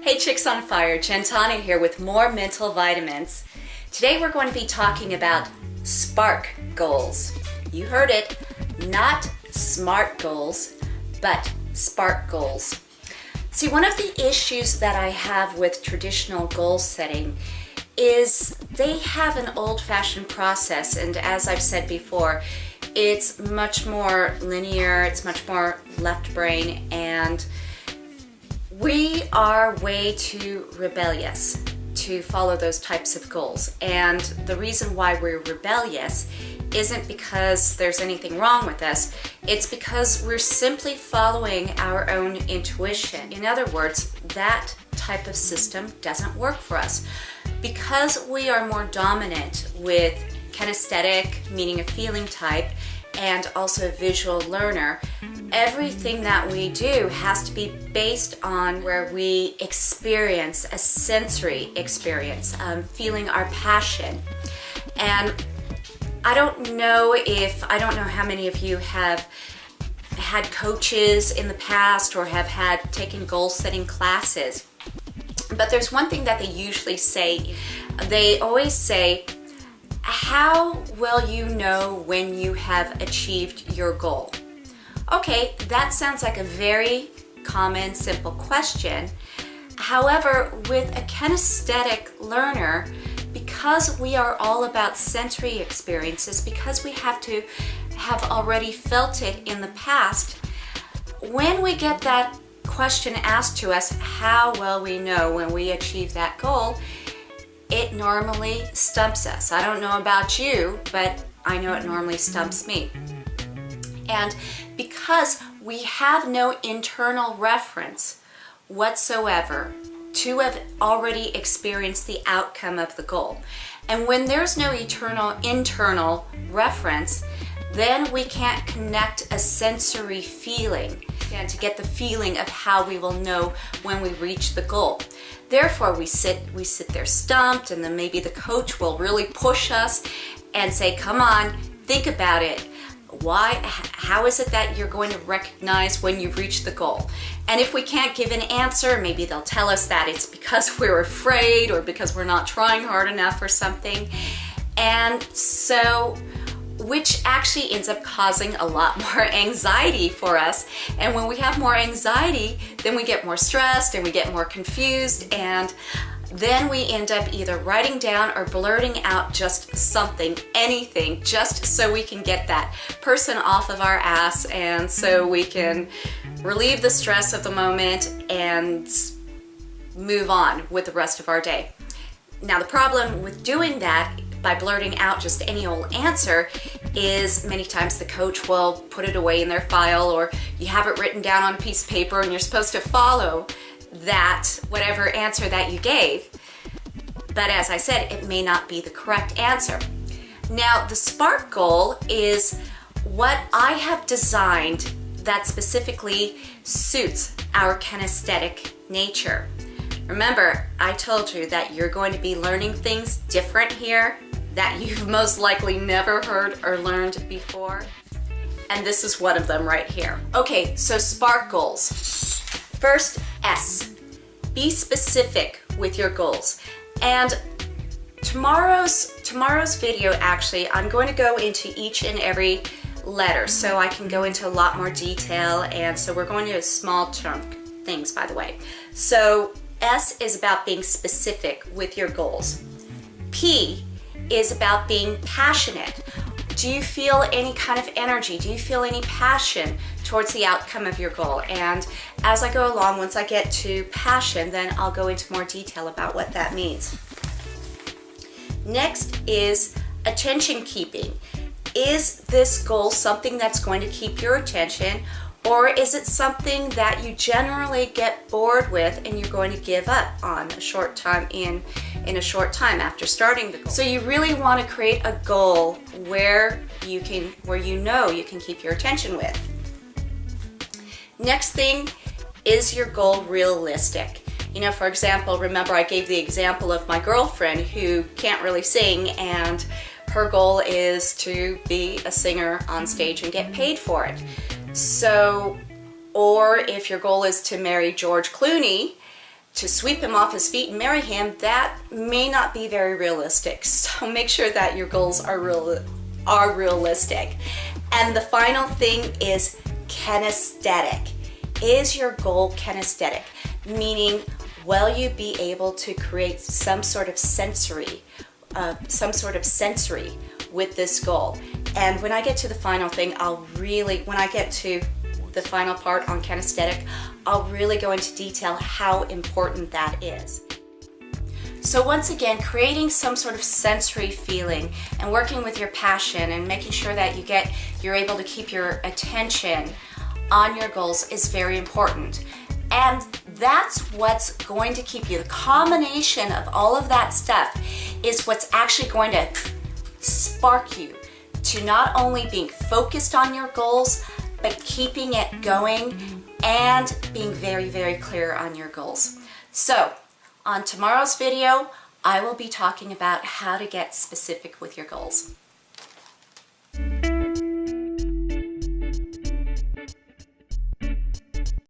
Hey Chicks on Fire, Gentana here with more mental vitamins. Today we're going to be talking about SPARK goals. You heard it, not SMART goals, but SPARK goals. See, one of the issues that I have with traditional goal setting is they have an old-fashioned process, and as I've said before, it's much more linear, it's much more left brain, and we are way too rebellious to follow those types of goals. And the reason why we're rebellious isn't because there's anything wrong with us, it's because we're simply following our own intuition. In other words, that type of system doesn't work for us. Because we are more dominant with kinesthetic, meaning a feeling type, and also a visual learner, everything that we do has to be based on where we experience a sensory experience, feeling our passion. And I don't know how many of you have had coaches in the past or have had taken goal setting classes, but there's one thing that they usually say. They always say, how will you know when you have achieved your goal? Okay, that sounds like a very common, simple question. However, with a kinesthetic learner, because we are all about sensory experiences, because we have to have already felt it in the past, when we get that question asked to us, how will we know when we achieve that goal? It normally stumps us. I don't know about you, but I know it normally stumps me. And because we have no internal reference whatsoever to have already experienced the outcome of the goal, and when there's no internal reference, then we can't connect a sensory feeling and to get the feeling of how we will know when we reach the goal. Therefore, we sit there stumped, and then maybe the coach will really push us and say, come on, think about it. How is it that you're going to recognize when you've reached the goal? And if we can't give an answer, maybe they'll tell us that it's because we're afraid or because we're not trying hard enough or something. And so, which actually ends up causing a lot more anxiety for us. And when we have more anxiety, then we get more stressed and we get more confused, and then we end up either writing down or blurting out just something, anything, just so we can get that person off of our ass and so we can relieve the stress of the moment and move on with the rest of our day. Now, the problem with doing that by blurting out just any old answer is many times the coach will put it away in their file, or you have it written down on a piece of paper and you're supposed to follow that whatever answer that you gave. But as I said, it may not be the correct answer. Now, the SPARK goal is what I have designed that specifically suits our kinesthetic nature. Remember, I told you that you're going to be learning things different here that you've most likely never heard or learned before. And this is one of them right here. Okay, so SPARK goals. First, S. Be specific with your goals. And tomorrow's video, actually, I'm going to go into each and every letter so I can go into a lot more detail, and so we're going to small chunk things, by the way. So S is about being specific with your goals. P is about being passionate. Do you feel any kind of energy? Do you feel any passion towards the outcome of your goal? And as I go along, once I get to passion, then I'll go into more detail about what that means. Next is attention keeping. Is this goal something that's going to keep your attention, or is it something that you generally get bored with and you're going to give up on a short time in a short time after starting the goal? So you really want to create a goal where you know you can keep your attention with. Next thing, is your goal realistic? You know, for example, remember I gave the example of my girlfriend who can't really sing, and her goal is to be a singer on stage and get paid for it. So, or if your goal is to marry George Clooney, to sweep him off his feet and marry him, that may not be very realistic. So make sure that your goals are realistic. And the final thing is kinesthetic. Is your goal kinesthetic? Meaning, will you be able to create some sort of sensory with this goal? And when I get to the final thing, when I get to the final part on kinesthetic, I'll really go into detail how important that is. So once again, creating some sort of sensory feeling and working with your passion and making sure that you're able to keep your attention on your goals is very important. And that's what's going to keep you. The combination of all of that stuff is what's actually going to spark you to not only being focused on your goals, but keeping it going and being very, very clear on your goals. So on tomorrow's video, I will be talking about how to get specific with your goals.